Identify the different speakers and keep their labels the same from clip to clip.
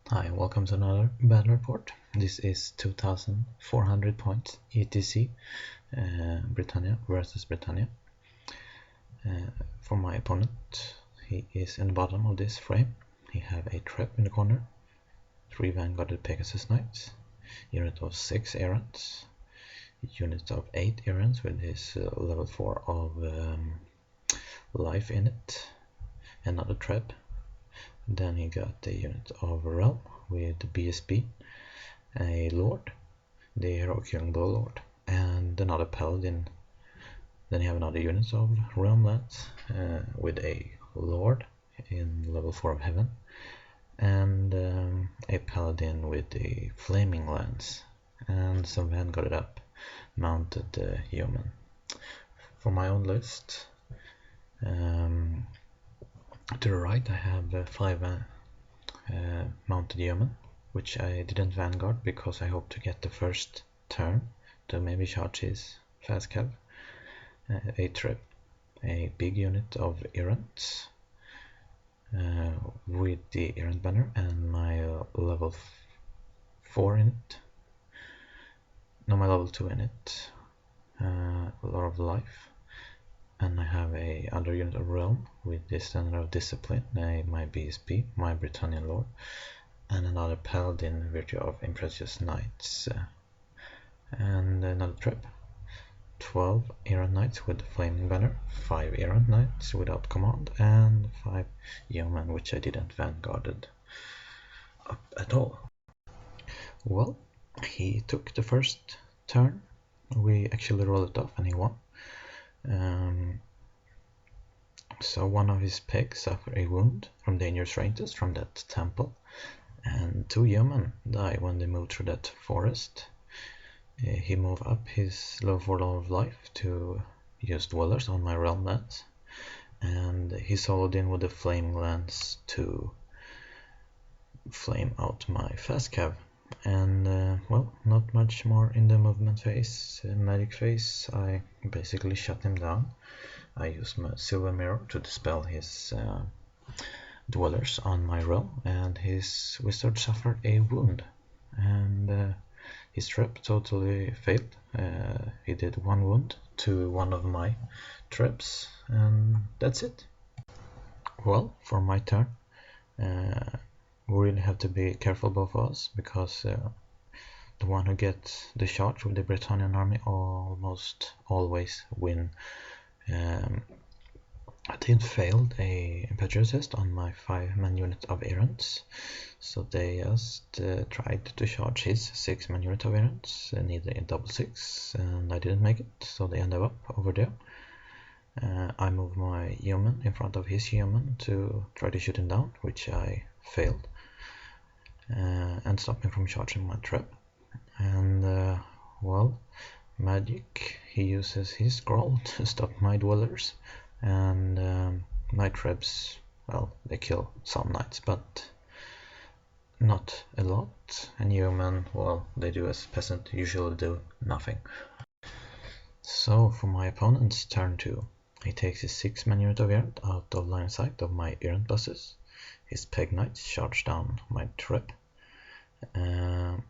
Speaker 1: Hi, welcome to another battle report. This is 2400 points ETC, Bretonnia versus Bretonnia. For my opponent, he is in the bottom of this frame. He have a trap in the corner, 3 Vanguarded Pegasus Knights, unit of 6 errants, unit of 8 errants with his level 4 of life in it, another trap. Then he got a unit of Realm with BSB, a Lord, the Heroic Young Bull Lord, and another Paladin. Then you have another unit of Realm Lands with a Lord in level 4 of Heaven, and a Paladin with the Flaming Lands, and some Vanguarded up mounted Yeoman. For my own list, to the right I have 5 mounted Yeoman, which I didn't Vanguard because I hope to get the first turn to maybe charge his fast cav, a trip, a big unit of errants with the errant banner and my level 4 in it, no, my level 2 in it, a lot of life. And I have a other unit of Realm with the standard of Discipline, my BSB, my Bretonnian Lord, and another Paladin Virtue of Impetuous Knights, and another trip, 12 Errant Knights with Flaming Banner, 5 Errant Knights without command, and 5 Yeomen, which I didn't Vanguarded up at all. Well, he took the first turn, we actually rolled it off and he won. So one of his pegs suffered a wound from dangerous ranges from that temple, and 2 Yeomen die when they move through that forest. He moved up his low 4 of life to use Dwellers on my Realm Lands, and he soloed in with the Flaming Lands to flame out my fast cav. And well, not much more in the movement phase. Magic phase, I basically shut him down. I used my Silver Mirror to dispel his Dwellers on my realm, and his Wizard suffered a wound, and his trap totally failed. He did 1 wound to one of my traps, and that's it. Well, for my turn, we really have to be careful, both of us, because the one who gets the charge with the Bretonnian army almost always win. I did failed a impetuous test on my 5-man unit of errants, so they just tried to charge his 6-man unit of errants, needed a double 6, and I didn't make it, so they ended up over there. I moved my Yeoman in front of his Yeoman to try to shoot him down, which I failed, and stopped me from charging my trap. And well, magic, he uses his scroll to stop my Dwellers, and my traps, well, they kill some knights, but not a lot, and Yeomen, well, they do as peasant usually do, nothing. So for my opponent's turn 2, he takes his 6-man unit of errant out of line of sight of my errant buses. His peg knights charge down my trap.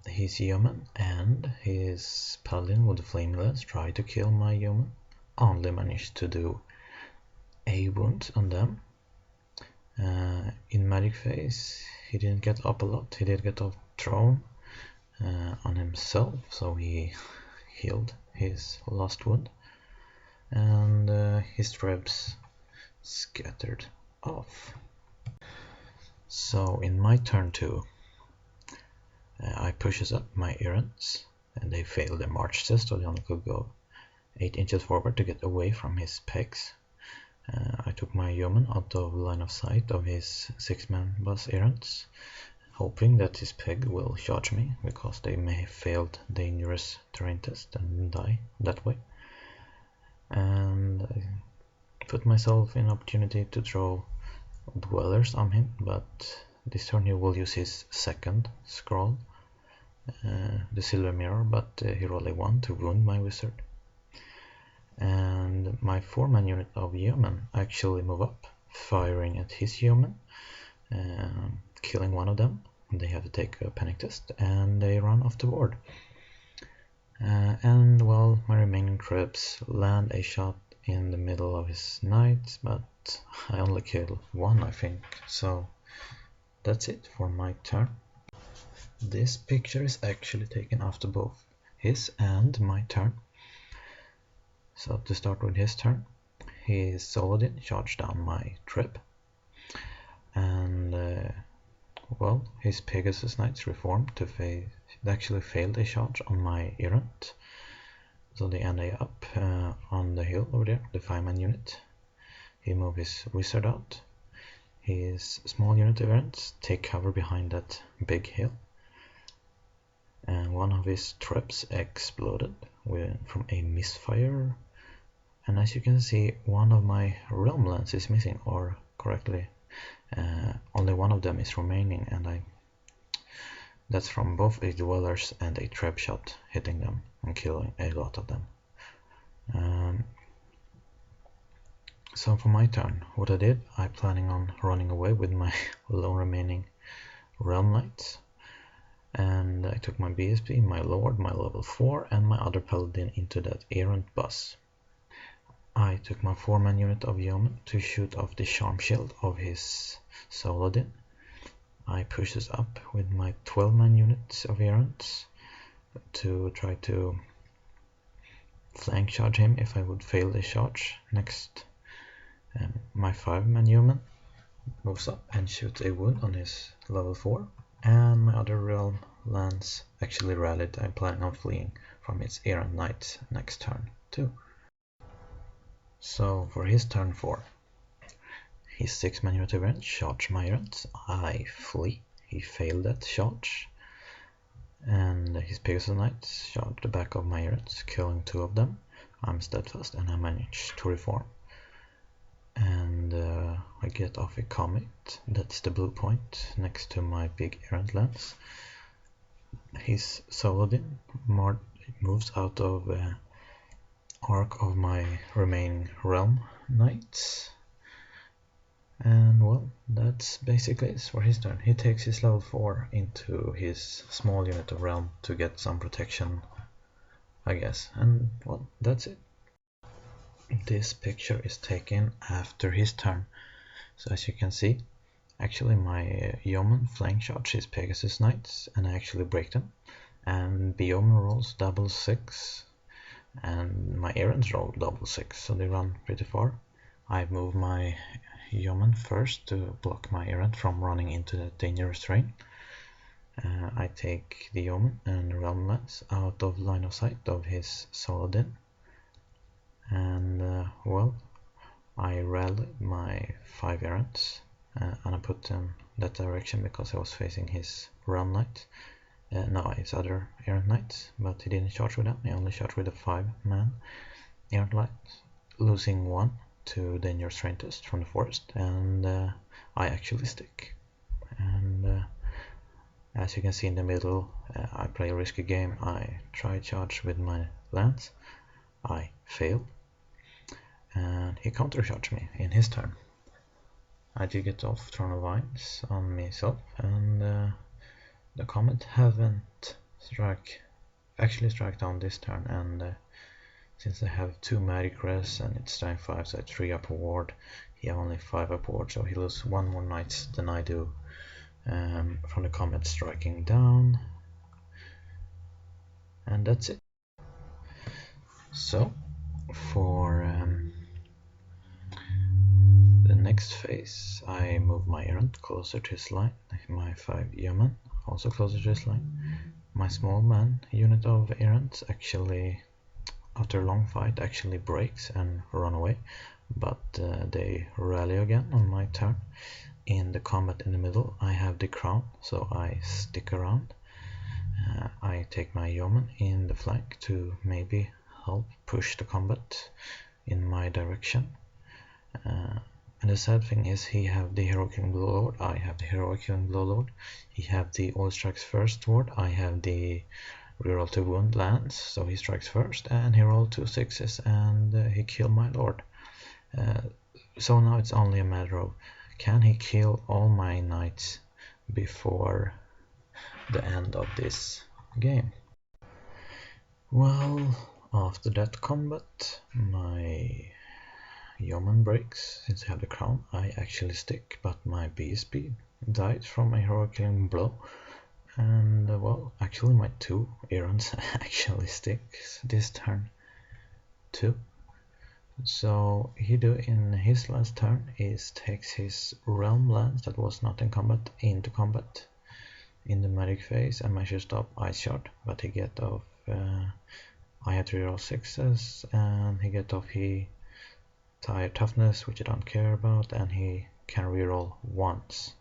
Speaker 1: His Yeoman and his Paladin with the Flaming Lance try to kill my Yeoman, only managed to do a wound on them. In magic phase, he didn't get up a lot, he did get off throne on himself, so he healed his last wound, and his traps scattered off. So in my turn 2, I pushes up my errants, and they failed their march test, so they only could go 8 inches forward to get away from his pegs. I took my Yeoman out of line of sight of his 6-man bus errants, hoping that his peg will charge me, because they may have failed dangerous terrain test and die that way. And I put myself in opportunity to throw Dwellers on him, but this turn he will use his 2nd scroll, the Silver Mirror, but he rolled a 1 to wound my Wizard. And my 4-man unit of Yeomen actually move up, firing at his Yeomen, killing one of them, They have to take a panic test and they run off the board. And well, my remaining troops land a shot in the middle of his knights, but I only kill one, I think. So that's it for my turn. This picture is actually taken after both his and my turn. So to start with his turn, his Saladin charged down my trip, and well, his Pegasus Knights reformed to face. They actually failed a charge on my errant, so they ended up on the hill over there, the 5-man unit. He moved his wizard out. His small unit of errants take cover behind that big hill, and one of his traps exploded from a misfire. And as you can see, one of my realm lands is missing, or correctly, only one of them is remaining, and that's from both a dwellers and a trap shot hitting them and killing a lot of them. So for my turn, what I did, I'm planning on running away with my lone remaining realm knights, and I took my BSP, my lord, my level 4, and my other paladin into that errant bus. I took my 4-man unit of yeomen to shoot off the charm shield of his Saladin. I pushes up with my 12-man unit of errants to try to flank charge him if I would fail the charge. Next, my 5-man yeoman moves up and shoots a wound on his level 4, and my other realm lands actually rallied. I'm planning on fleeing from its errant knight next turn too. So for his turn 4, his 6-man unit event charge my errants. I flee. He failed that charge, and his Pegasus Knights charge the back of my errants, killing 2 of them. I'm steadfast and I manage to reform, and I get off a comet. That's the blue point next to my big errant lance. His Saladin moves out of arc of my remaining realm knights, and well, that's basically it for his turn. He takes his level 4 into his small unit of realm to get some protection, I guess, and well, that's it. This picture is taken after his turn, so as you can see, actually my yeoman flank charge his Pegasus Knights and I actually break them, and the yeoman rolls double 6 and my errands roll double 6, so they run pretty far. I move my yeoman first to block my errand from running into that dangerous terrain. I take the yeoman and realm lance out of line of sight of his Saladin, and well, I rallied my 5 errands and I put them that direction because I was facing his realm knight. No, his other errant knights, but he didn't charge with them. He only charged with a 5-man errant knight, losing 1 to dangerous terrain test from the forest, and I actually stick. And as you can see in the middle, I play a risky game. I try charge with my lance. I fail, and he countercharged me in his turn. I did get off Throne of Vines on myself, and the comet haven't actually struck down this turn, and since I have 2 magic res and it's strength 5, so I 3 up ward, he have only 5 up ward, so he loses 1 more knights than I do from the comet striking down, and that's it. So for the next phase, I move my errant closer to his line, my 5 yeoman also closer to his line. My small man unit of errants actually, after a long fight, actually breaks and run away, but they rally again on my turn. In the combat in the middle, I have the crown, so I stick around. I take my yeoman in the flank to maybe help push the combat in my direction. And the sad thing is, he have the Heroic Young Lord, I have the Heroic Young Lord. He have the All Strikes First ward, I have the reroll to wound lands, so he strikes first, and he rolled 2 6s, and he killed my lord. So now it's only a matter of, can he kill all my knights before the end of this game. Well, after that combat, my yeoman breaks. Since I have the crown, I actually stick, but my BSP died from a heroic killing blow. And well, actually my 2 errands actually stick this turn too. So he do in his last turn is takes his realm lands that was not in combat into combat in the magic phase and managed to stop Ice Shard, but he get off I had to reroll 6s and he get off he tire toughness, which I don't care about, and he can reroll once.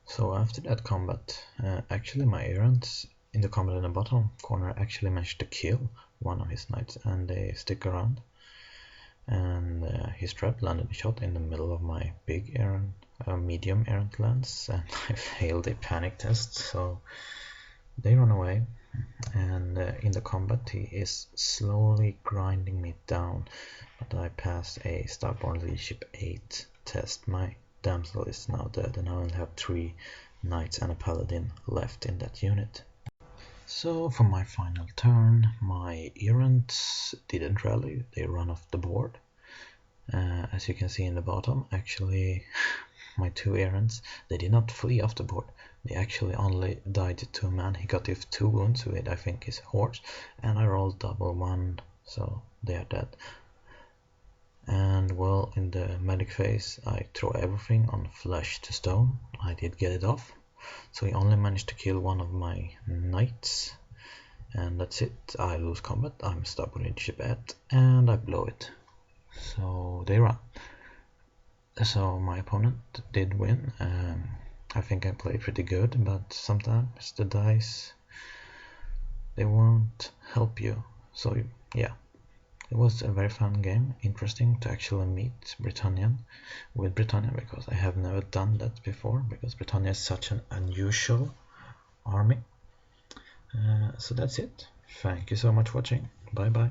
Speaker 1: So after that combat, actually my errands in the combat in the bottom corner actually managed to kill one of his knights, and they stick around. And his trap landed a shot in the middle of my big errand, medium errand lands, and I failed a panic test, so they run away. And in the combat he is slowly grinding me down, but I pass a Starborn Leadership 8 test. My damsel is now dead and I only have 3 knights and a paladin left in that unit. So for my final turn, my errands didn't rally, they run off the board. As you can see in the bottom, actually my 2 errands, they did not flee off the board. They actually only died to a man. He got if 2 wounds with I think his horse, and I rolled double 1, so they are dead. And well, in the medic phase I throw everything on flesh to stone. I did get it off, so he only managed to kill one of my knights, and that's it. I lose combat, I'm stubborn in Chibet, and I blow it. So they run. So my opponent did win. I think I played pretty good, but sometimes the dice, they won't help you. So yeah, it was a very fun game, interesting to actually meet Bretonnian with Bretonnia, because I have never done that before, because Bretonnia is such an unusual army. So that's it. Thank you so much for watching. Bye bye.